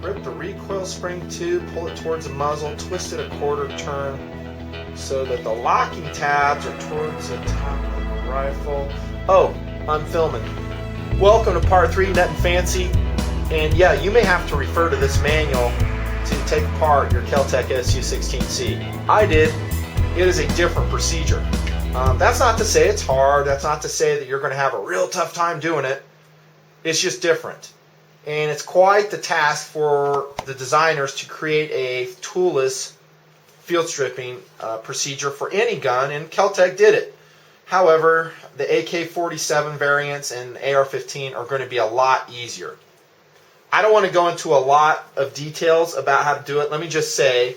Grip the recoil spring tube, pull it towards the muzzle, twist it a quarter turn so that the locking tabs are towards the top of the rifle. Oh, I'm filming. Welcome to part 3, Nutnfancy. And yeah, you may have to refer to this manual to take apart your Kel-Tec SU-16C. I did. It is a different procedure. That's not to say it's hard. That's not to say that you're going to have a real tough time doing it. It's just different. And it's quite the task for the designers to create a toolless field stripping procedure for any gun, and Kel-Tec did it. However, the AK-47 variants and AR-15 are going to be a lot easier. I don't want to go into a lot of details about how to do it. Let me just say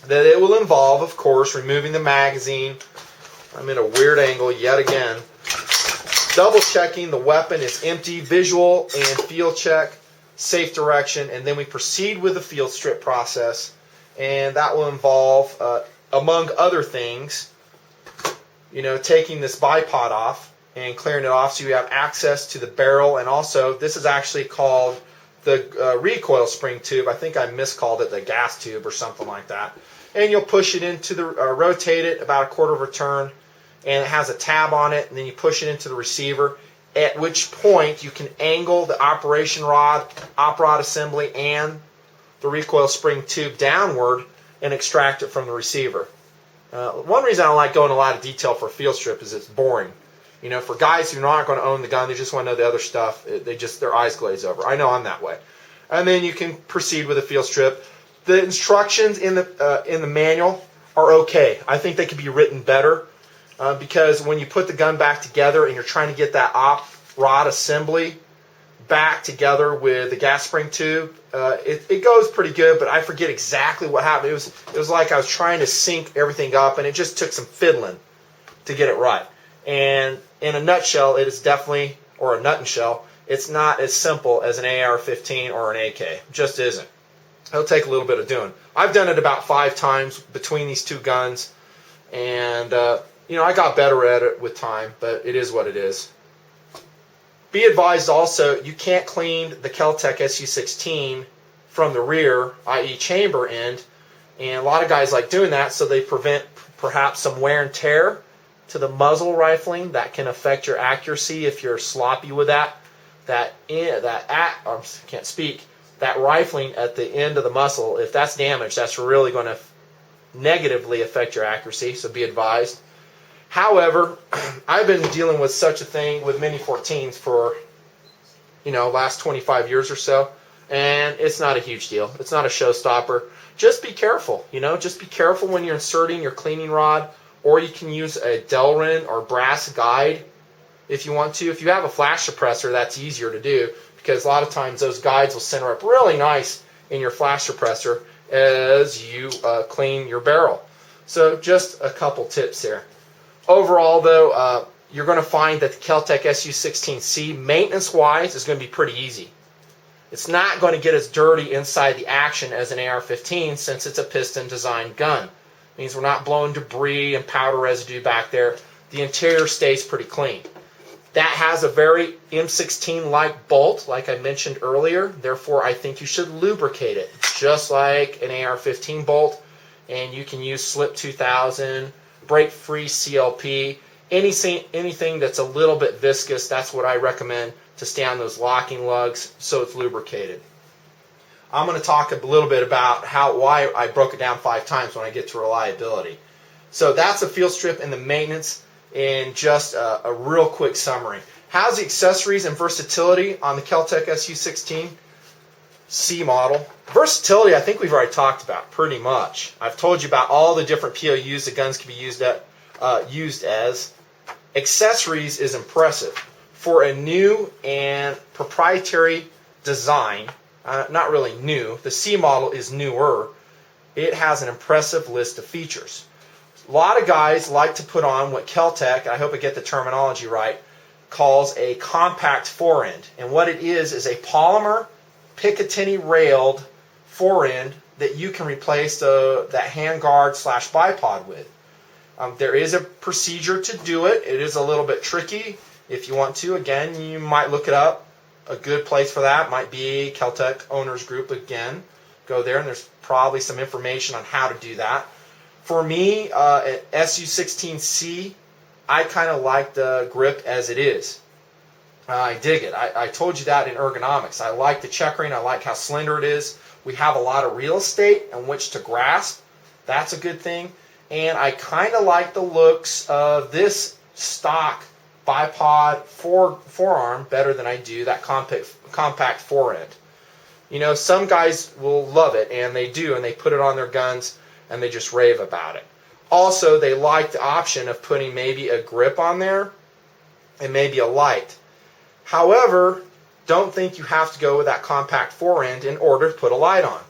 that it will involve, of course, removing the magazine. I'm in a weird angle yet again. Double checking the weapon is empty, visual and field check, safe direction, and then we proceed with the field strip process, and that will involve, among other things, taking this bipod off and clearing it off so you have access to the barrel, and also this is actually called the recoil spring tube. I think I miscalled it the gas tube or something like that. And you'll push it into the, rotate it about a quarter of a turn, and it has a tab on it, and then you push it into the receiver, at which point you can angle the operation rod, op rod assembly, and the recoil spring tube downward and extract it from the receiver. One reason I don't like going into a lot of detail for a field strip is it's boring. For guys who are not going to own the gun, they just want to know the other stuff, their eyes glaze over. I know I'm that way. And then you can proceed with a field strip. The instructions in the manual are okay. I think they could be written better. Because when you put the gun back together and you're trying to get that op rod assembly back together with the gas spring tube, it goes pretty good, but I forget exactly what happened. It was like I was trying to sync everything up, and it just took some fiddling to get it right. And in a nutshell, it is definitely, or a nut and shell, it's not as simple as an AR-15 or an AK. It just isn't. It'll take a little bit of doing. I've done it about 5 times between these two guns, and I got better at it with time, but it is what it is. Be advised also, you can't clean the Kel-Tec SU-16 from the rear, i.e. chamber end, and a lot of guys like doing that so they prevent perhaps some wear and tear to the muzzle rifling that can affect your accuracy if you're sloppy with that rifling at the end of the muzzle. If that's damaged, that's really going to negatively affect your accuracy, so be advised. However, I've been dealing with such a thing with Mini 14s for, last 25 years or so, and it's not a huge deal. It's not a showstopper. Just be careful, just be careful when you're inserting your cleaning rod, or you can use a Delrin or brass guide if you want to. If you have a flash suppressor, that's easier to do, because a lot of times those guides will center up really nice in your flash suppressor as you clean your barrel. So just a couple tips there. Overall, though, you're going to find that the Kel-Tec SU-16C, maintenance-wise, is going to be pretty easy. It's not going to get as dirty inside the action as an AR-15 since it's a piston-designed gun. It means we're not blowing debris and powder residue back there. The interior stays pretty clean. That has a very M16-like bolt, like I mentioned earlier. Therefore, I think you should lubricate it, just like an AR-15 bolt. And you can use Slip 2000, BreakFree CLP, anything that's a little bit viscous. That's what I recommend to stay on those locking lugs so it's lubricated. I'm going to talk a little bit about why I broke it down 5 times when I get to reliability. So that's a field strip and the maintenance in just a real quick summary. How's the accessories and versatility on the Kel-Tec SU-16C model? Versatility, I think we've already talked about pretty much. I've told you about all the different POUs the guns can be used as. Accessories is impressive. For a new and proprietary design, not really new, the C model is newer, it has an impressive list of features. A lot of guys like to put on what Kel-Tec, I hope I get the terminology right, calls a compact forend. And what it is a polymer Picatinny railed forend that you can replace that handguard / bipod with. There is a procedure to do it. It is a little bit tricky. If you want to, again, you might look it up. a good place for that might be Kel-Tec Owners Group again. Go there, and there's probably some information on how to do that. For me, at SU-16C, I kind of like the grip as it is. I dig it. I told you that in ergonomics. I like the checkering. I like how slender it is. We have a lot of real estate on which to grasp. That's a good thing. And I kind of like the looks of this stock bipod forearm better than I do that compact forend. You know, some guys will love it, and they do, and they put it on their guns, and they just rave about it. Also, they like the option of putting maybe a grip on there and maybe a light. However, don't think you have to go with that compact forend in order to put a light on.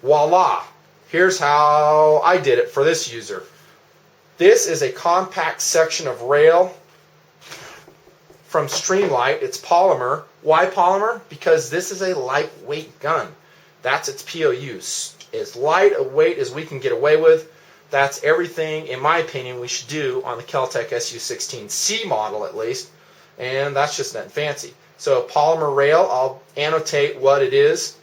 Voila! Here's how I did it for this user. This is a compact section of rail from Streamlight. It's polymer. Why polymer? Because this is a lightweight gun. That's its POU. As light a weight as we can get away with. That's everything, in my opinion, we should do on the Kel-Tec SU-16C model at least. And that's just Nutnfancy. So polymer rail, I'll annotate what it is,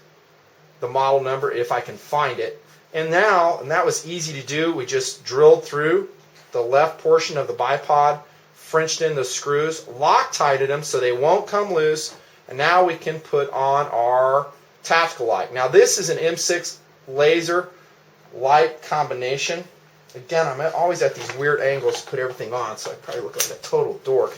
the model number if I can find it. And that was easy to do. We just drilled through the left portion of the bipod, Frenched in the screws, Loctited them so they won't come loose, and now we can put on our tactical light. Now this is an M6 laser light combination. Again, I'm always at these weird angles to put everything on, so I probably look like a total dork.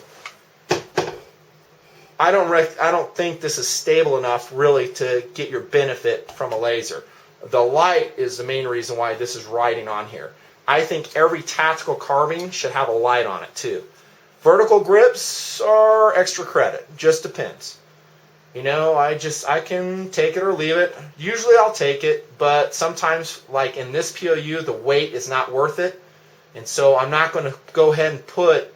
I don't think this is stable enough really to get your benefit from a laser. The light is the main reason why this is riding on here. I think every tactical carbine should have a light on it too. Vertical grips are extra credit. Just depends. You know, I can take it or leave it. Usually I'll take it, but sometimes, like in this POU, the weight is not worth it. And so I'm not going to go ahead and put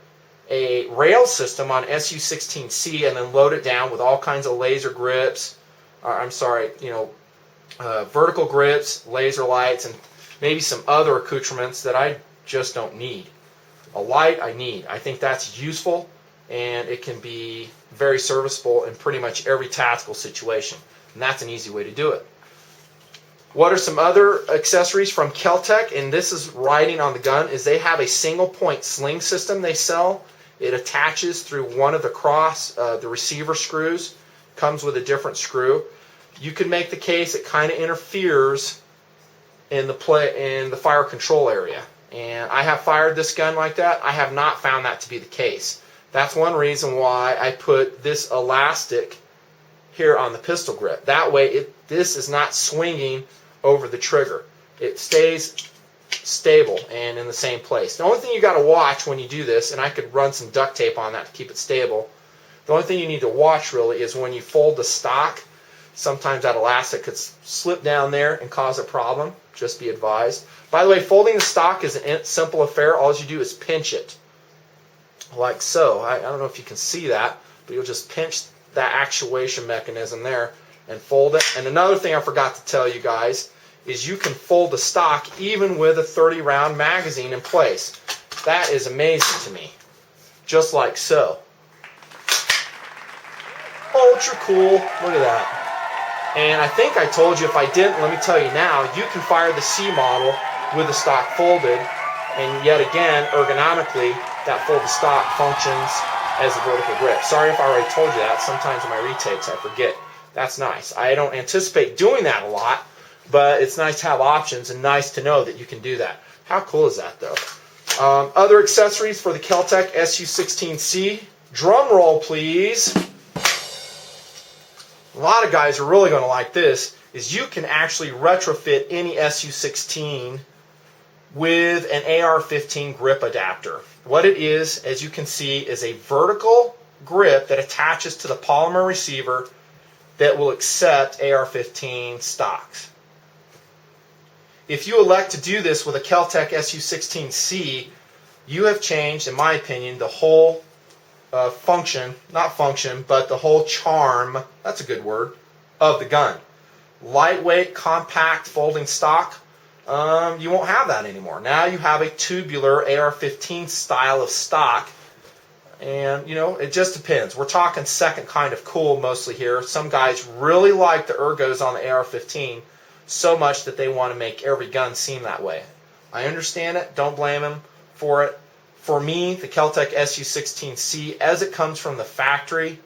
a rail system on SU-16C and then load it down with all kinds of laser grips. Vertical grips, laser lights, and maybe some other accoutrements that I just don't need. A light I need. I think that's useful, and it can be very serviceable in pretty much every tactical situation. And that's an easy way to do it. What are some other accessories from Kel-Tec, and this is riding on the gun, is they have a single point sling system they sell. It attaches through one of the receiver screws. Comes with a different screw. You could make the case it kind of interferes in the fire control area. And I have fired this gun like that. I have not found that to be the case. That's one reason why I put this elastic here on the pistol grip. That way this is not swinging over the trigger. It stays stable and in the same place. The only thing you got to watch when you do this, and I could run some duct tape on that to keep it stable, the only thing you need to watch really is when you fold the stock, sometimes that elastic could slip down there and cause a problem. Just be advised. By the way, folding the stock is a simple affair. All you do is pinch it, like so. I don't know if you can see that, but you'll just pinch that actuation mechanism there and fold it. And another thing I forgot to tell you guys is you can fold the stock even with a 30-round magazine in place. That is amazing to me. Just like so. Ultra cool. Look at that. And I think I told you, if I didn't, let me tell you now, you can fire the C model with the stock folded, and yet again, ergonomically, that folded stock functions as a vertical grip. Sorry if I already told you that. Sometimes in my retakes I forget. That's nice. I don't anticipate doing that a lot, but it's nice to have options and nice to know that you can do that. How cool is that, though? Other accessories for the Kel-Tec SU-16C. Drum roll, please. A lot of guys are really going to like this, is you can actually retrofit any SU-16 with an AR-15 grip adapter. What it is, as you can see, is a vertical grip that attaches to the polymer receiver that will accept AR-15 stocks. If you elect to do this with a Kel-Tec SU-16C, you have changed, in my opinion, the whole but the whole charm, that's a good word, of the gun. Lightweight, compact, folding stock, you won't have that anymore. Now you have a tubular AR-15 style of stock. And, it just depends. We're talking second kind of cool mostly here. Some guys really like the ergos on the AR-15 so much that they want to make every gun seem that way. I understand it. Don't blame them for it. For me, the Kel-Tec SU-16C, as it comes from the factory,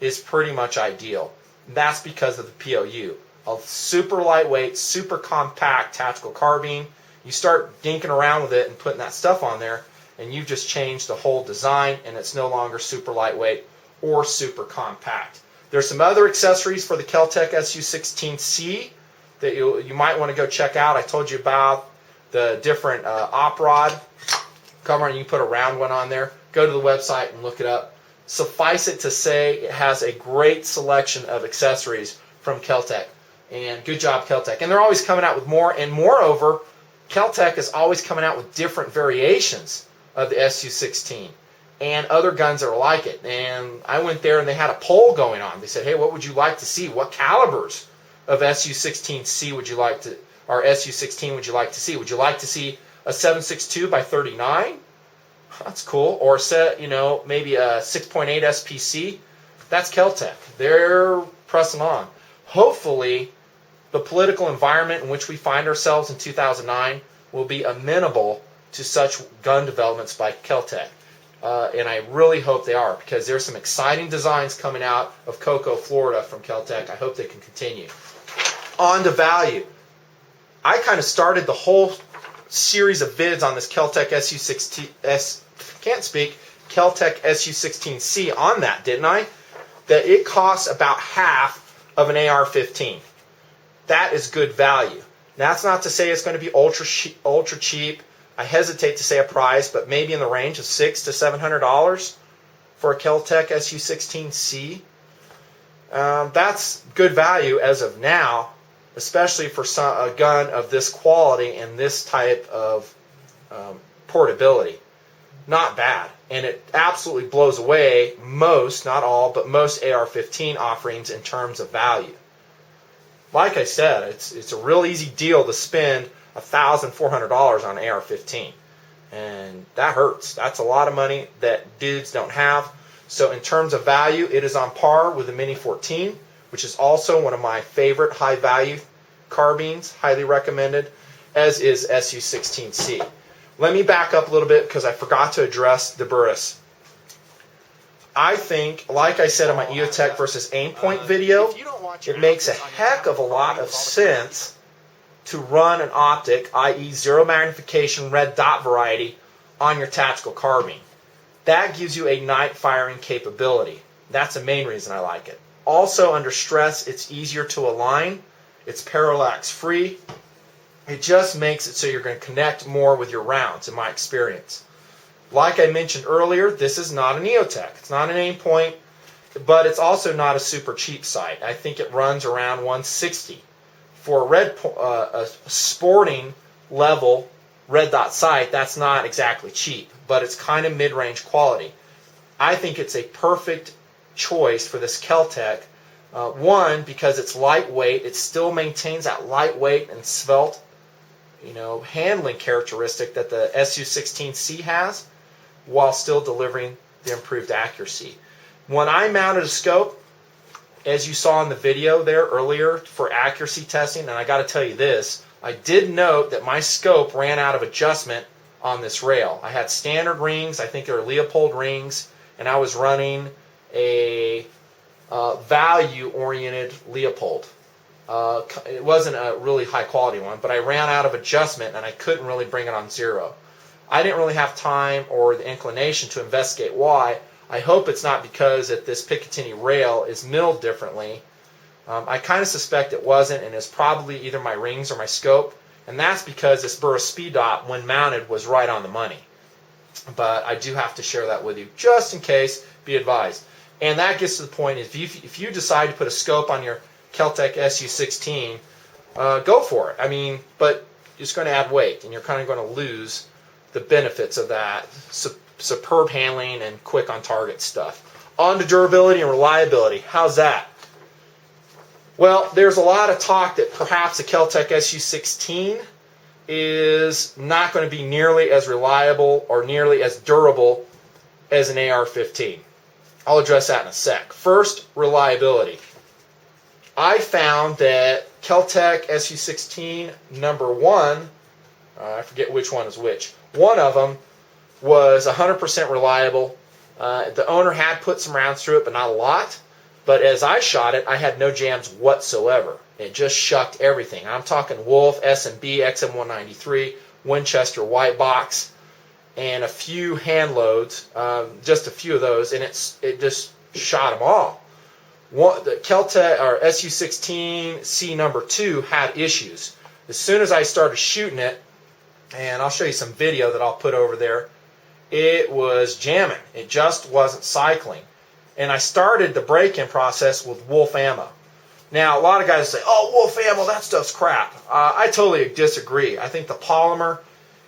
is pretty much ideal. That's because of the POU. A super lightweight, super compact tactical carbine. You start dinking around with it and putting that stuff on there, and you've just changed the whole design, and it's no longer super lightweight or super compact. There's some other accessories for the Kel-Tec SU-16C that you might want to go check out. I told you about the different op rod cover, and you can put a round one on there. Go to the website and look it up. Suffice it to say, it has a great selection of accessories from Kel-Tec, and good job, Kel-Tec. And they're always coming out with more, and moreover, Kel-Tec is always coming out with different variations of the SU-16 and other guns that are like it. And I went there and they had a poll going on. They said, hey, what would you like to see? What calibers of SU-16C would you like to, or SU-16 would you like to see? Would you like to see a 7.62 by 39? That's cool. Or set, maybe a 6.8 SPC. That's Kel-Tec. They're pressing on. Hopefully, the political environment in which we find ourselves in 2009 will be amenable to such gun developments by Kel-Tec. And I really hope they are, because there's some exciting designs coming out of Cocoa, Florida from Kel-Tec. I hope they can continue. On to value. I kind of started the whole series of vids on this Kel-Tec Kel-Tec SU-16C on that, didn't I? That it costs about half of an AR-15. That is good value. That's not to say it's going to be ultra cheap. I hesitate to say a price, but maybe in the range of $600 to $700 for a Kel-Tec SU-16C. That's good value as of now, especially for a gun of this quality and this type of portability. Not bad. And it absolutely blows away most, not all, but most AR-15 offerings in terms of value. Like I said, it's a real easy deal to spend $1,400 on an AR-15. And that hurts. That's a lot of money that dudes don't have. So in terms of value, it is on par with the Mini 14, which is also one of my favorite high-value carbines, highly recommended, as is SU-16C. Let me back up a little bit because I forgot to address the Burris. I think, like I said in my EOTech versus Aimpoint video, it makes a heck of a lot of sense to run an optic, i.e. zero magnification red dot variety, on your tactical carbine. That gives you a night firing capability. That's the main reason I like it. Also, under stress, it's easier to align. It's parallax free. It just makes it so you're going to connect more with your rounds, in my experience. Like I mentioned earlier, this is not an EOTech. It's not an Aimpoint, but it's also not a super cheap sight. I think it runs around $160. For a sporting level red dot sight, that's not exactly cheap, but it's kind of mid-range quality. I think it's a perfect choice for this Kel-Tec. One, because it's lightweight. It still maintains that lightweight and svelte, handling characteristic that the SU-16C has, while still delivering the improved accuracy. When I mounted a scope, as you saw in the video there earlier for accuracy testing, and I got to tell you this, I did note that my scope ran out of adjustment on this rail. I had standard rings, I think they were Leopold rings, and I was running a value-oriented Leopold. It wasn't a really high-quality one, but I ran out of adjustment and I couldn't really bring it on zero. I didn't really have time or the inclination to investigate why. I hope it's not because that this Picatinny rail is milled differently. I kind of suspect it wasn't, and it's probably either my rings or my scope, and that's because this Burris speed dot, when mounted, was right on the money. But I do have to share that with you, just in case, be advised. And that gets to the point, if you decide to put a scope on your Kel-Tec SU-16, go for it. But it's going to add weight, and you're kind of going to lose the benefits of that superb handling and quick on target stuff. On to durability and reliability. How's that? Well, there's a lot of talk that perhaps the Kel-Tec SU-16 is not going to be nearly as reliable or nearly as durable as an AR-15. I'll address that in a sec. First, reliability. I found that Kel-Tec SU-16 number 1, I forget which one is which, one of them was 100% reliable. The owner had put some rounds through it, but not a lot. But as I shot it, I had no jams whatsoever. It just shucked everything. I'm talking Wolf, S&B, XM193, Winchester white box, and a few hand loads, just a few of those, and it just shot them all. The Kel-Tec or SU-16C number 2 had issues. As soon as I started shooting it, and I'll show you some video that I'll put over there, it was jamming. It just wasn't cycling. And I started the break-in process with Wolf ammo. Now, a lot of guys say, oh, Wolf ammo, that stuff's crap. I totally disagree. I think the polymer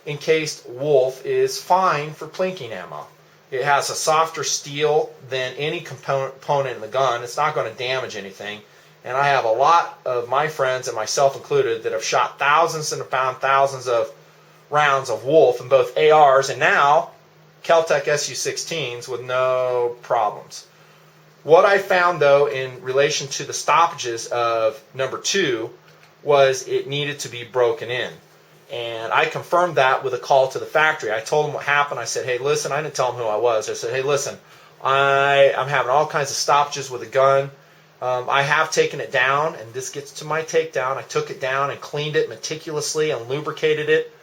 encased Wolf is fine for plinking ammo. It has a softer steel than any component in the gun. It's not going to damage anything. And I have a lot of my friends, and myself included, that have shot thousands and found thousands of rounds of Wolf in both ARs and now Kel-Tec SU-16s with no problems. What I found, though, in relation to the stoppages of number 2 was it needed to be broken in. And I confirmed that with a call to the factory. I told them what happened. I said, hey, listen, I didn't tell them who I was. I said, hey, listen, I'm having all kinds of stoppages with a gun. I have taken it down, and this gets to my takedown. I took it down and cleaned it meticulously and lubricated it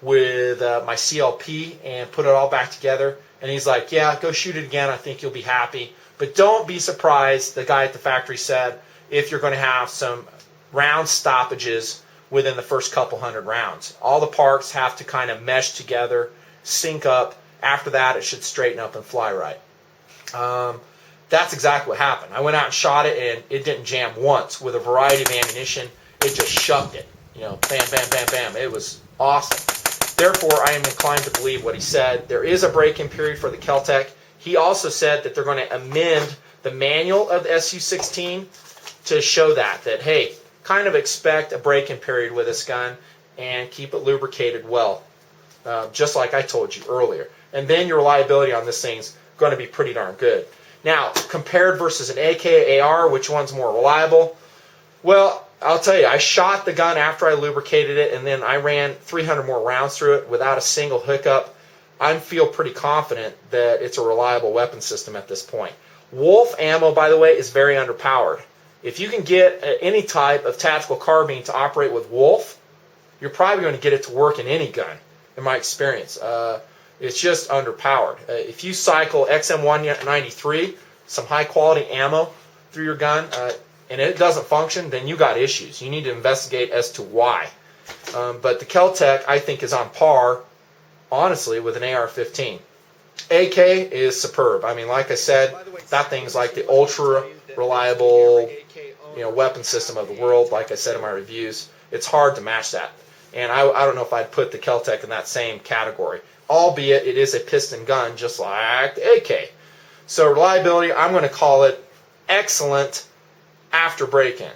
with my CLP and put it all back together. And he's like, yeah, go shoot it again. I think you'll be happy. But don't be surprised, the guy at the factory said, if you're going to have some round stoppages within the first couple hundred rounds. All the parts have to kind of mesh together, sync up. After that, it should straighten up and fly right. That's exactly what happened. I went out and shot it, and it didn't jam once. With a variety of ammunition, it just shucked it. You know, bam, bam, bam, bam. It was awesome. Therefore, I am inclined to believe what he said. There is a break-in period for the Kel-Tec. He also said that they're going to amend the manual of the SU-16 to show that, hey, kind of expect a break-in period with this gun and keep it lubricated well, just like I told you earlier. And then your reliability on this thing's going to be pretty darn good. Now, compared versus an AK AR, which one's more reliable? Well, I'll tell you, I shot the gun after I lubricated it, and then I ran 300 more rounds through it without a single hiccup. I feel pretty confident that it's a reliable weapon system at this point. Wolf ammo, by the way, is very underpowered. If you can get any type of tactical carbine to operate with Wolf, you're probably going to get it to work in any gun, in my experience. It's just underpowered. If you cycle XM193, some high-quality ammo through your gun, and it doesn't function, then you got issues. You need to investigate as to why. But the Kel-Tec, I think, is on par, honestly, with an AR-15. AK is superb. I mean, like I said, that thing's like the ultra-reliable, weapon system of the world. Like I said in my reviews, it's hard to match that. And I don't know if I'd put the Kel-Tec in that same category, albeit it is a piston gun just like the AK. So reliability, I'm going to call it excellent after break-in.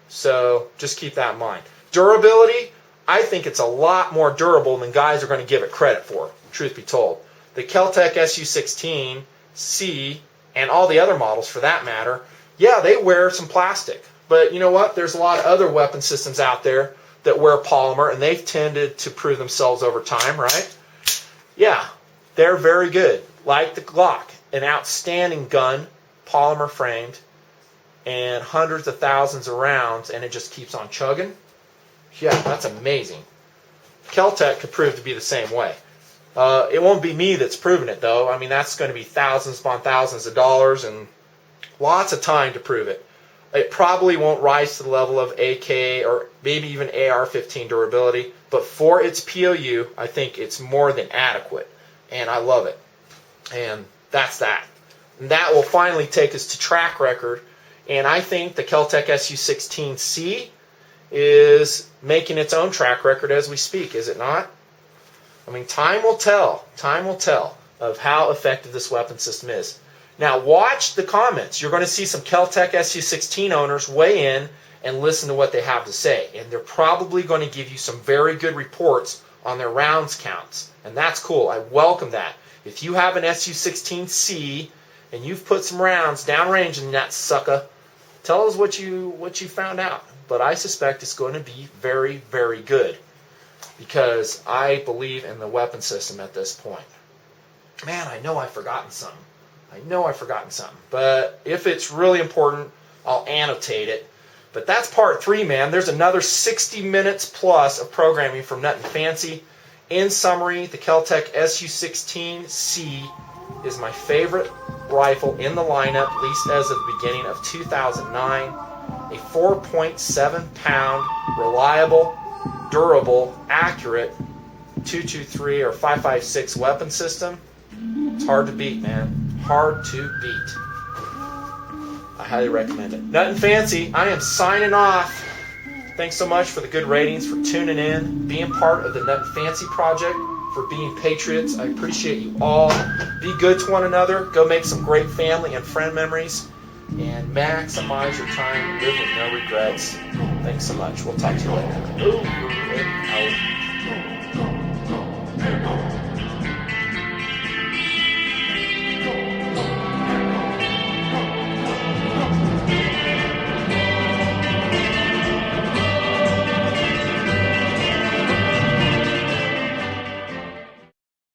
So just keep that in mind. Durability, I think it's a lot more durable than guys are going to give it credit for, truth be told. The Kel-Tec SU-16C and all the other models for that matter, yeah, they wear some plastic. But you know what? There's a lot of other weapon systems out there that wear polymer, and they've tended to prove themselves over time, right? Yeah, they're very good. Like the Glock, an outstanding gun, polymer framed, and hundreds of thousands of rounds, and it just keeps on chugging. Yeah, that's amazing. Kel-Tec could prove to be the same way. It won't be me that's proving it, though. I mean, that's going to be thousands upon thousands of dollars and lots of time to prove it. It probably won't rise to the level of AK or maybe even AR-15 durability, but for its POU, I think it's more than adequate, and I love it. And that's that. And that will finally take us to track record, and I think the Kel-Tec SU-16C is making its own track record as we speak, is it not? I mean, time will tell of how effective this weapon system is. Now, watch the comments. You're going to see some Kel-Tec SU-16 owners weigh in and listen to what they have to say. And they're probably going to give you some very good reports on their rounds counts. And that's cool. I welcome that. If you have an SU-16C and you've put some rounds downrange in that sucker, tell us what you found out. But I suspect it's going to be very, very good, because I believe in the weapon system at this point. Man, I know I've forgotten something. But if it's really important, I'll annotate it. But that's part 3, man. There's another 60 minutes plus of programming from Nutnfancy. In summary, the Kel-Tec SU-16C is my favorite rifle in the lineup, at least as of the beginning of 2009. A 4.7-pound, reliable, durable, accurate 223 or 5.56 weapon system. It's hard to beat, man. Hard to beat. I highly recommend it. Nutnfancy, I am signing off. Thanks so much for the good ratings, for tuning in, being part of the Nutnfancy project, for being patriots. I appreciate you all. Be good to one another. Go make some great family and friend memories, and maximize your time. Live with no regrets. Thanks so much. We'll talk to you later. Over and out.